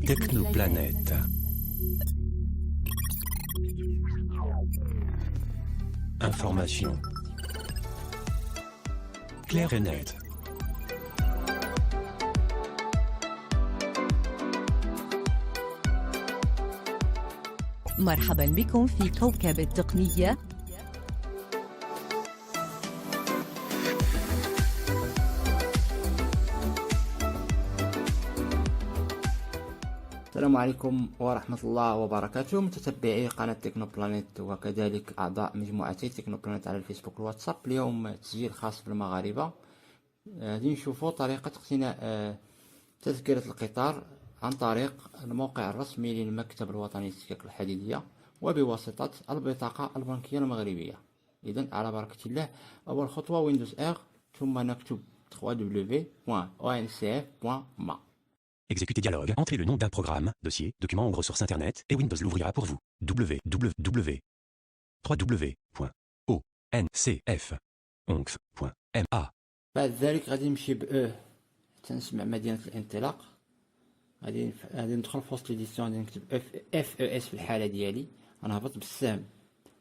Technoplanète. Information claire et nette. مرحبا بكم في كوكب التقنية. السلام عليكم ورحمة الله وبركاته، متتبعي قناة تكنوبلانيت وكذلك أعضاء مجموعتي تكنوبلانيت على الفيسبوك والواتساب. اليوم تسجيل خاص بالمغاربة. غادي نشوفوا طريقة اقتناء تذكرة القطار عن طريق الموقع الرسمي للمكتب الوطني للسكك الحديدية وبواسطة البطاقة البنكية المغربية. إذن على بركة الله، أول خطوة ويندوز R، ثم نكتب www.oncf.ma. Exécutez dialogue. Entrez le nom d'un programme, dossier, document ou ressource internet et Windows l'ouvrira pour vous. www.oncf.ma. بعد ذلك غادي نمشي تنسمع مدينة الانطلاق. غادي ندخل في وسط ليديسيون، غادي نكتب اف او اس في الحالة ديالي. غنهبط بالسهم،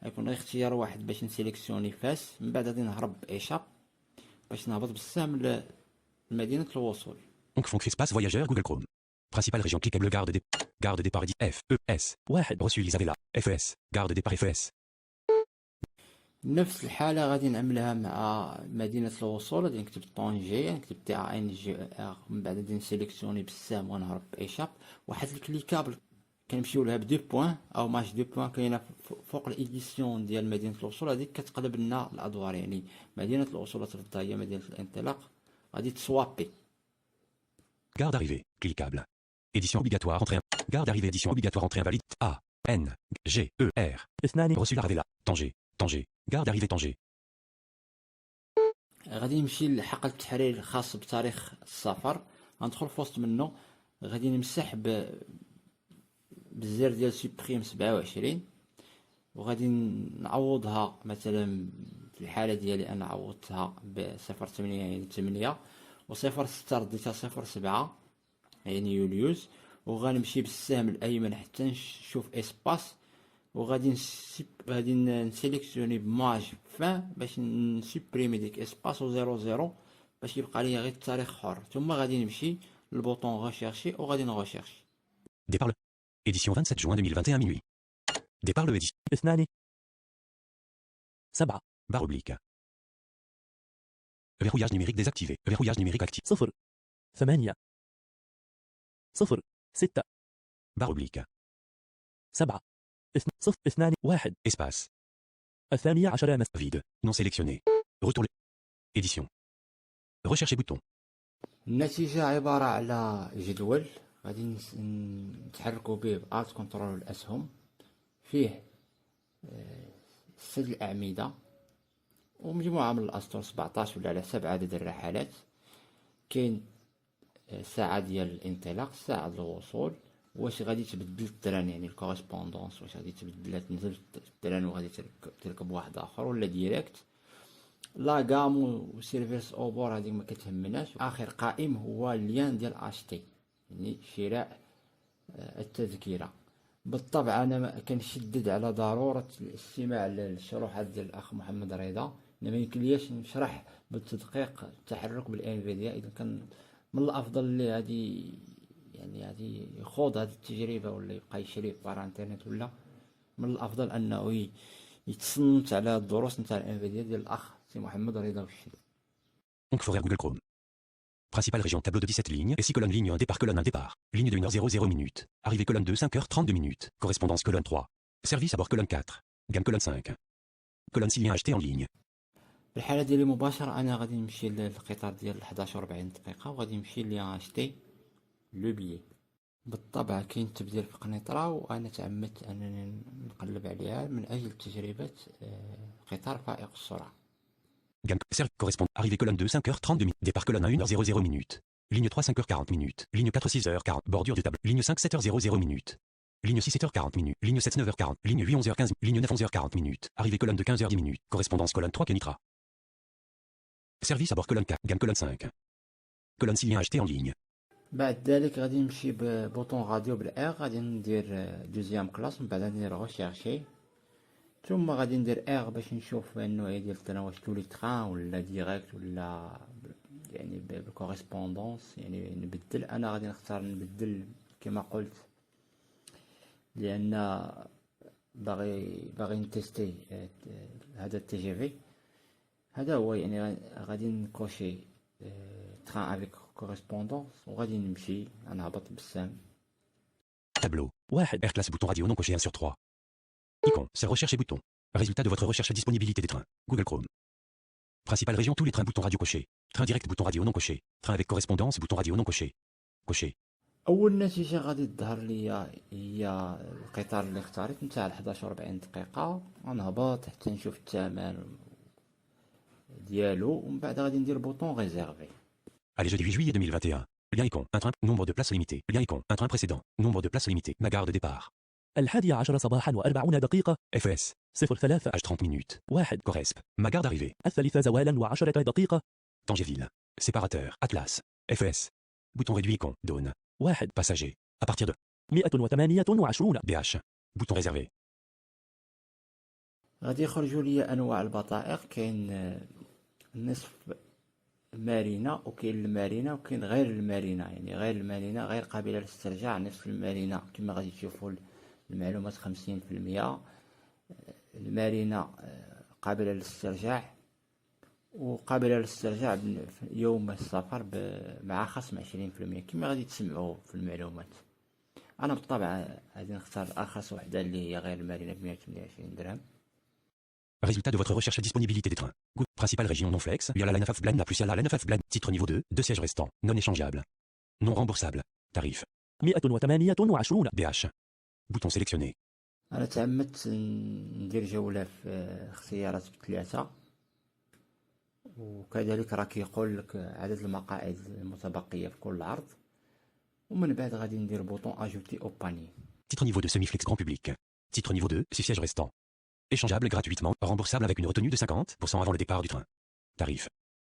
غيكون غير اختيار واحد باش نسيليكسيوني فاس. من بعد غادي نهرب بايشاب باش نهبط بالسهم لمدينة الوصول. Onc espace voyageur Google Chrome. Principale région cliquable garde départ FES. واحد reçu Isabella FES. Garde départ FES. نفس الحالة غادي نعملها مع مدينة الوصول. غادي نكتب طونجي، نكتب TANGR. من بعد غادي نسيليكسيوني بالسهم ونهرب بايشاب. واحد الكليكابل كنمشيو لها بدو بوان او ماش دو بوان كاينه فوق الايديسيون ديال مدينة الوصول. هذيك كتقلب لنا الادوار، يعني مدينة الوصول تبدا هي مدينة الانطلاق. غادي تسوابي. Garde arrivée, cliquable. Édition obligatoire, entrée. Garde arrivée, édition obligatoire, entrée invalide. A, N, G, E, R. Reçu la Ravella. Tanger. Garde arrivée, Tanger. غادي نمشي لحقل التحرير الخاص بتاريخ السفر. غندخل في وسط منه، غادي نمسح بالزر ديال سوبريم 27، وغادي نعوضها مثلا في الحالة ديالي انا عوضتها ب08 يعني 8، و06 رديتها 07 يعني يوليوز. وغنمشي بالسهم الايمن حتى نشوف اسباس، وغادي نسيليكسيوني بماج فان باش نسوبريمي ديك اسباس و00 باش يبقى لي غير التاريخ حر. ثم غادي نمشي للبوطون ريشيرشي وغادي نغوشيرشي. Départ le. Édition 27 juin 2021 minuit. Départ le édition. 7 Barre oblique. Verrouillage numérique désactivé. Verrouillage numérique actif. 8 6 Barre oblique. 7 2 1 Espace. 12 Vide. Non sélectionné. Retour. Édition. Rechercher bouton. النتيجة عبارة على جدول غادي نتحركوا به بآلت كنترول الأسهم. فيه سد الأعمدة ومجموعة من الأسطر، 17 ولا على حسب عدد الرحلات. كاين ساعة ديال الانطلاق، ساعة ديال الوصول، واش غادي تبدل التران يعني الكوريسبوندونس، واش غادي تبدل تنزل التران وغادي تركب واحد آخر ولا ديريكت. لا غام وسيرفيس اوبور هذيك ما كتهمناش. اخر قائم هو اللين ديال اشتي يعني شراء التذكره. بالطبع انا كنشدد على ضروره الاستماع للشروحات ديال الاخ محمد رضا. ما يمكنليش نشرح بالتدقيق التحرك بالانفيديا. اذا كان من الافضل اللي غادي يخوض هذه التجربه ولا يبقى يشري بار انترنت، ولا من الافضل انه يتصنت على الدروس نتاع الانفيديا ديال الاخ سي محمد رضا والشري. Onc Forer Google Chrome. Principale région tableau de 17 lignes. Et 6 colonnes ligne 1 départ colonne 1 départ. Ligne de 1h00 minutes. Arrivée colonne 2 5h32 minutes. Correspondance colonne 3. Service à bord colonne 4. Gamme colonne 5. Colonne 6 liens achetés en ligne. في الحالة ديالي مباشرة أنا غادي نمشي للقطار ديال 11:40 دقيقة وغادي نمشي لي اشتي لو بيي. بالطبع كاين تبديل في قنيطرة، وأنا تعمدت أنني نقلب عليها من أجل تجربة قطار فائق السرعة. Correspond. Arrivée colonne 2 5h32 minutes. Départ colonne 1 1h00 minutes. Ligne 3 5h40 minutes. Ligne 4 6h40. Bordure du table. Ligne 5 7h00 minutes. Ligne 6 7h40 minutes. Ligne 7 9h40. Ligne 8 11h15. Ligne 9 11h40 minutes. Arrivée colonne de 15h10 minutes. Correspondance colonne 3 Kenitra. Service à bord colonne 4. Gamme colonne 5. Colonne 6 liens achetés en ligne. بعد ذلك غادي نمشي ببوطون راديو بالار، غادي ندير دوزيام كلاس، من بعد غادي ندير غوشيرشي، ثم غادي ندير ار باش نشوف النوعية ديال التران، واش تولي تران ولا ديريكت ولا يعني بالكوريسبوندونس، يعني نبدل. انا غادي نختار نبدل كما قلت، لان باغي نتيستي هذا التي جي في. هذا هو يعني غادي نكوشي تران افيك كوريسبوندونس وغادي نمشي نهبط بالسام. Tableau. واحد Air classe bouton radio non coché 1 sur 3. Icône, c'est recherche et bouton. Résultat de votre recherche disponibilité des trains. Google Chrome. Principale région tous les trains bouton radio coché. Train direct bouton radio non coché. Train avec correspondance bouton radio non coché. Coché. اول نتيجه غادي تظهر لي هي القطار اللي اختاريت نتاع 11 و40 دقيقه، غنهبط حتى نشوف الثمن ديالو، ومن بعد غادي ندير بوطون ريزيرفي. Allez, jeudi 8 juillet 2021. Lien icône, un train, nombre de places limité. Lien icône, un train précédent, nombre de places limité. Ma gare de départ. 11 صباحا و40 دقيقة. FS, 03 H 30 minutes. واحد Corresp, ma gare d'arrivée. 3 زوالا و10 دقيقة. Tangéville. Séparateur, Atlas. FS. Bouton réduit icône, Dawn. واحد Passager. À partir de 128. BH. Bouton réservé. غادي يخرجوا لي انواع البطائق، كاين نصف مارينة وكاين المارينة وكاين غير المارينة، يعني غير المارينة غير قابلة للاسترجاع، نصف المارينة كما غادي تشوفوا المعلومات 50%، المارينة قابلة للاسترجاع وقابلة للاسترجاع في يوم السفر مع خصم 20% كما غادي تسمعوا في المعلومات. انا بالطبع غادي نختار ارخص وحدة اللي هي غير المارينة ب 128 درهم. Résultat de votre recherche disponibilité des trains. Principale région non flex, via la line of Blan, la plus la line of Blan. Titre niveau 2, 2 sièges restants, non échangeables. Non remboursable. Tarif. 128. BH. Bouton sélectionné. انا تعمدت ندير جولة في اختيارات بثلاثة، وكذلك راه كيقول لك عدد المقاعد المتبقية في كل عرض، ومن بعد غادي ندير بوطون اجوتي او باني. Titre niveau 2 semi-flex grand public. Titre niveau 2, 6 sièges restants. Échangeable gratuitement, remboursable avec une retenue de 50% avant le départ du train. Tarif.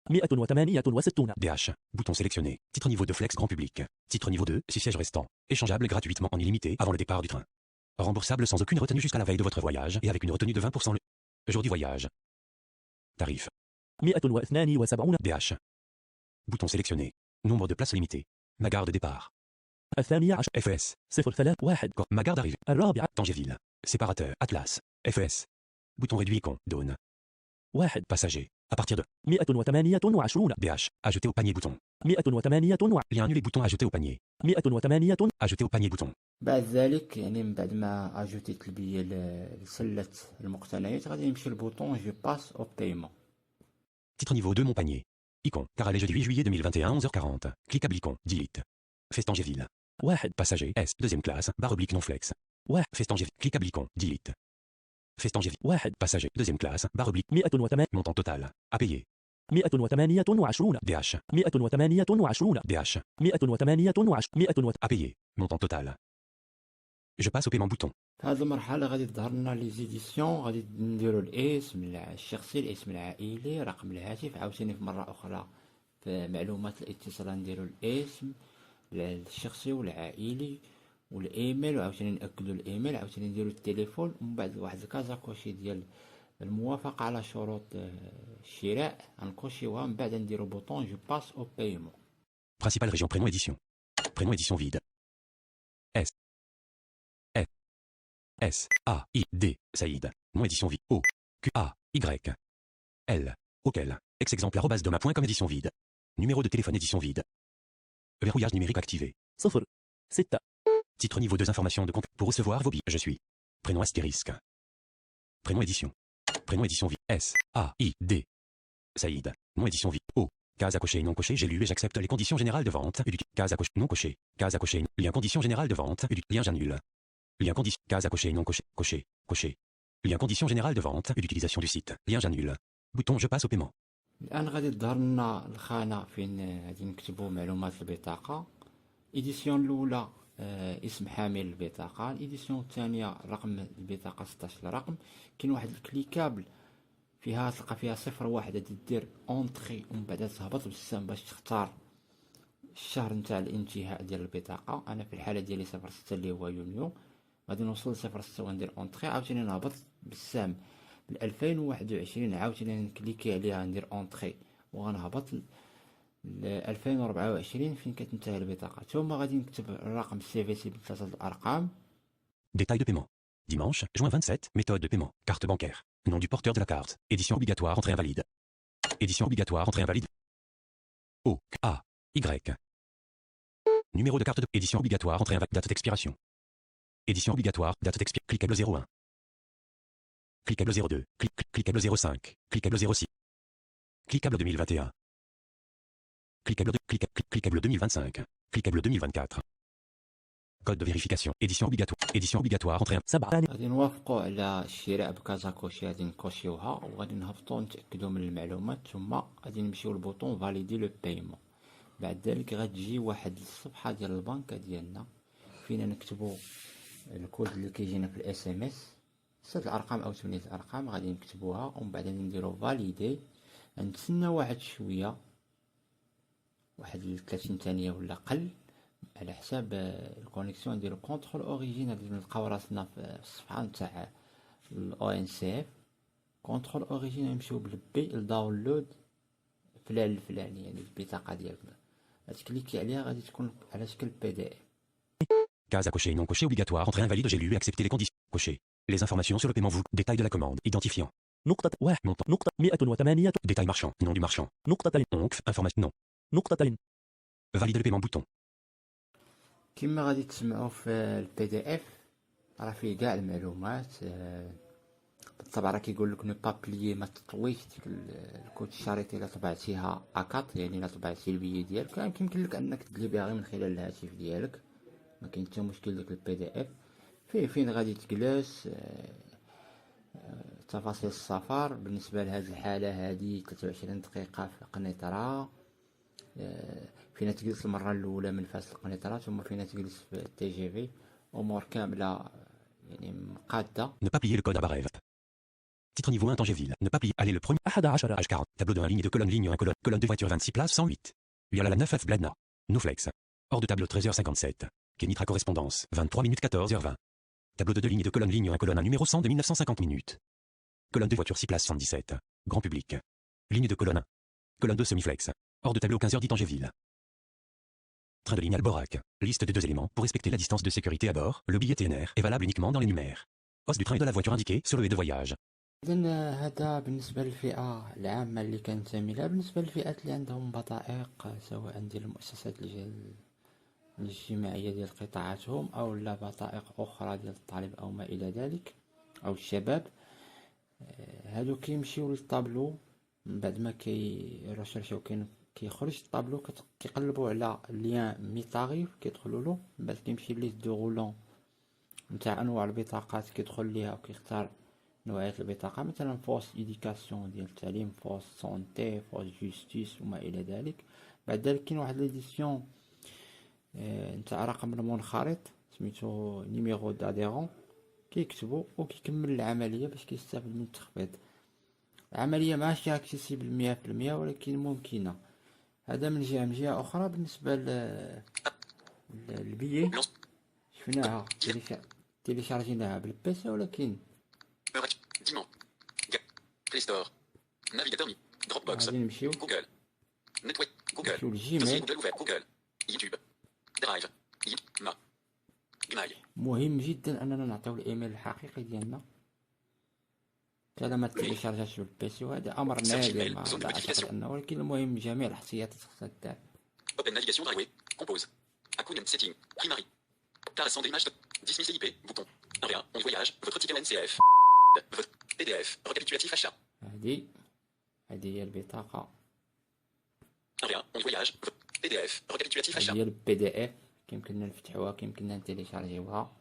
168. BH. Bouton sélectionné. Titre niveau 2 flex grand public. Titre niveau 2, 6 sièges restants. Échangeable gratuitement en illimité avant le départ du train. Remboursable sans aucune retenue jusqu'à la veille de votre voyage et avec une retenue de 20% le jour du voyage. Tarif. 172. BH. Bouton sélectionné. Nombre de places limitées. Ma gare de départ. 12. FS. 03 واحد. Ma gare d'arrivée. 4. Tangéville. Séparateur. Atlas. FS. Bouton réduit icône. Dawn. واحد. Passager. À partir de 128. BH. Ajouter au panier bouton. 128. Lien annulé bouton ajouter au panier. 108. Ajouter au panier bouton. بعد ذلك يعني من بعد ما اجوتيت البية لسلة المقتنيات غادي نمشي للبوطون جو باس او بايمون. Titre niveau 2 mon panier. Icône. Car allez jeudi 8 juillet 2021 11h40. Cliquable icône. Delete. Festangéville. واحد. Passager. S. Deuxième classe. Barre oblique non flex. Ouais. Festangéville. Cliquable icône. Delete. Festangéville. واحد. Passager. Deuxième classe. Barre oblique. 108. Montant total. À payer. 128. BH. 128. BH. 128. À payer. Montant total. Je passe au paiement bouton. في هذه المرحلة غادي تظهر لنا لي زيديسيون، غادي نديرو الاسم الشخصي، الاسم العائلي، رقم الهاتف، عاوتاني في مرة أخرى في معلومات الاتصال نديرو الاسم الشخصي والعائلي والايميل، وعاوتاني نأكدو الايميل، عاوتاني نديرو التليفون، ومن بعد واحد الكازا كوشي ديال الموافقة على شروط الشراء غنكوشيوها، من بعد نديرو بوطون جو باس او بايمون. Principale région prénom édition. Prénom édition vide. S. S. S. A. I. D. Saïd. Nom édition vide. O. Q. A. Y. L. Auquel. Ex-exemplaire @doma.com édition vide. Numéro de téléphone édition vide. Verrouillage numérique activé. 0 6 Titre niveau 2 informations de compte. Pour recevoir vos billes. Je suis. Prénom astérisque. Prénom édition. Prénom édition vide. S. A. I. D. Saïd. Nom édition vide. O. Case à cocher non coché. J'ai lu et j'accepte les conditions générales de vente. Et du case à cocher non coché. Case à cocher. Lien conditions générales de vente. Et du lien j'annule. Lien condition. Case à cocher non coché. Coché. Coché. Lien conditions générales de vente et d'utilisation du site. Lien j'annule. Bouton je passe au paiement. الآن غادي تظهر لنا الخانة فين غادي نكتبو معلومات البطاقة. إديسيون الأولى اسم حامل البطاقة، الإديسيون الثانية رقم البطاقة 16 رقم. كاين واحد الكليكابل فيها تلقى فيها 01 غادي دير اونتري، ومن بعد تهبط بالسام باش تختار الشهر نتاع الانتهاء ديال البطاقة. انا في الحالة ديالي 06 اللي هو يونيو، غادي نوصل 06 وندير اونطري، عاوتاني نهبط بالسهم ل 2021، عاوتاني نكليكي عليها ندير اونطري وغنهبط ل 2024 فين كتنتهي البطاقة. ثم غادي نكتب الرقم السي في سي بثلاثة الارقام. Détail de paiement. Dimanche, juin 27, méthode de paiement, carte bancaire. Nom du porteur de la carte. Édition obligatoire, entrée invalide. Édition obligatoire, entrée invalide. O, A, Y. Numéro de carte de édition obligatoire, entrée invalide. Date d'expiration. Édition obligatoire, date d'expiration. Cliquable 01. Cliquable 02. Cliquable 05. Cliquable 06. Cliquable 2021. Cliquable 2025. Cliquable 2024. Code de vérification. Édition obligatoire. Édition obligatoire, entrée 7 غادي نوافقوا على الشراء بكازا كوشي، غادي نكوشيوها وغادي نهبطوا نتأكدوا من المعلومات، ثم غادي نمشيو للبوطون فاليدي لو بايمون. بعد ذلك غتجي واحد الصفحة ديال البنكة ديالنا فينا نكتبوا الكود اللي كيجينا في الاس ام اس، 6 الارقام او 8 الارقام، غادي نكتبوها ومن بعد غادي نديرو فاليدي. غنتسناو واحد شويه، واحد 30 ثانيه ولا قل على حساب الكونيكسيون. نديرو كونترول اوريجين، غادي نلقاو راسنا في الصفحه نتاع الاو ان سي اف. كونترول اوريجين نمشيو بالبي الداونلود فلان الفلاني، يعني البطاقه ديالنا غتكليكي عليها غادي تكون على شكل بي دي اف. Case à cocher, non coché obligatoire, entrée invalide, j'ai lu et accepté les conditions. Cocher. Les informations sur le paiement vous. Détail de la commande. Identifiant. نقطة 1 Montant. نقطة 108 Détail marchand. Nom du marchand. نقطتين Oncle. Information. Non. نقطتين. Valider le paiement bouton. كما غادي تسمعوا في البي دي اف راه فيه كاع المعلومات. بالطبع راه كيقول لك نو با بليي، ما تطويش ديك الكود الشريطي الا طبعتيها اكاط، يعني الا طبعتي البي ديالك يمكن لك انك تدلي بها غير من خلال الهاتف ديالك، ما كاين حتى مشكل. ديك البي دي اف فيه فين غادي تجلس، تفاصيل السفر. بالنسبه لهاد الحاله هادي 23 دقيقه في القنيطره، فينا تجلس المره الاولى من فاس القنيطره، ثم فينا تجلس في التي جي في. امور كامله يعني مقاده. Ne pas plier le code à barre F. Titre niveau 1 Tangéville. Ne pas plier. Allez le premier. 11 Page 40. Tableau de 1 ligne de colonne ligne 1 colonne. Colonne de voiture 26 places 108. Lire la 9 F Bladna. Noflex. Hors de tableau 13h57. Kenitra correspondance. 23 minutes 14h20. Tableau de 2 lignes de colonne ligne 1 colonne 1 numéro 100 de 1950 minutes. Colonne de voiture 6 places 117. Grand public. Ligne de colonne 1. Colonne 2 semiflex. Hors de tableau 15h10 Tangéville. Train de ligne Alborac. Liste des 2 éléments. Pour respecter la distance de sécurité à bord, le billet TNR est valable uniquement dans les numères. Hausse du train et de la voiture indiquée sur le haie de voyage. إذن هذا بالنسبة للفئة العامة اللي كنتمي لها. بالنسبة للفئات اللي عندهم بطائق سواء ديال المؤسسات الاجتماعية ديال قطاعاتهم أو لا بطائق أخرى ديال الطالب أو ما إلى ذلك أو الشباب، هادو كيمشيو للطابلو من بعد ما كيرشرشيو كيخرج الطابلو، كيقلبوا على ليان مي طاريف كيدخلوا له، من بعد كيمشي ليست دو غولون نتاع انواع البطاقات كيدخل ليها وكيختار نوعية البطاقة، مثلا فوس إديكاسيون ديال التعليم، فوس سونتي، فوس جوستيس وما إلى ذلك. بعد ذلك كاين واحد ليديسيون نتاع رقم المنخرط سميتو نيميرو داديرون، كيكتبو وكيكمل العملية باش كيستافد من التخفيض. العملية ماشي اكسيسيبل 100% ولكن ممكنة. هذا من جهة. من جهة أخرى بالنسبة للبيي شفناها تيليشارجيناها بالبيسي، ولكن Play Store, Navigateur Mi, Dropbox, غادي نمشيو Google, Network, Google, نمشيو Dossier للجيميل. Google ouvert, Google, YouTube, Drive, Ma, Gmail. مهم جدا اننا نعطيو الايميل الحقيقي ديالنا حتى ما تيليشارجاش بالبيسي، وهذا امر نادر ما لا اعتقد انه، ولكن المهم جميع الاحتياطات خصها تدار. Open Navigation Driveway, Compose, Accountant Setting, Primary, Classement des images, Dismisser IP, bouton, 1 on voyage, votre ticket NCF, votre PDF, récapitulatif achat, هذه هي البطاقة، 1 on voyage, PDF, récapitulatif achat. هي البي دي اف كيمكننا نفتحوها، كيمكننا نتيليشارجيوها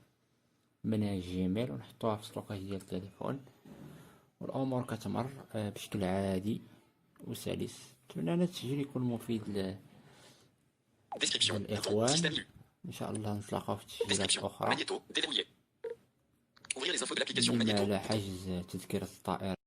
من الجيميل ونحطوها في ستوكاج ديال التليفون، والامور كتمر بشكل عادي وسلس. نتمنى ان التسجيل يكون مفيد Description, bouton, للاخوان. système vue, ان شاء الله نتلاقاو في تسجيلات description, اخرى. Magnéto, déverrouillé. Ouvrir les infos de l'application بما Magnéto. على حجز تذكرة الطائرة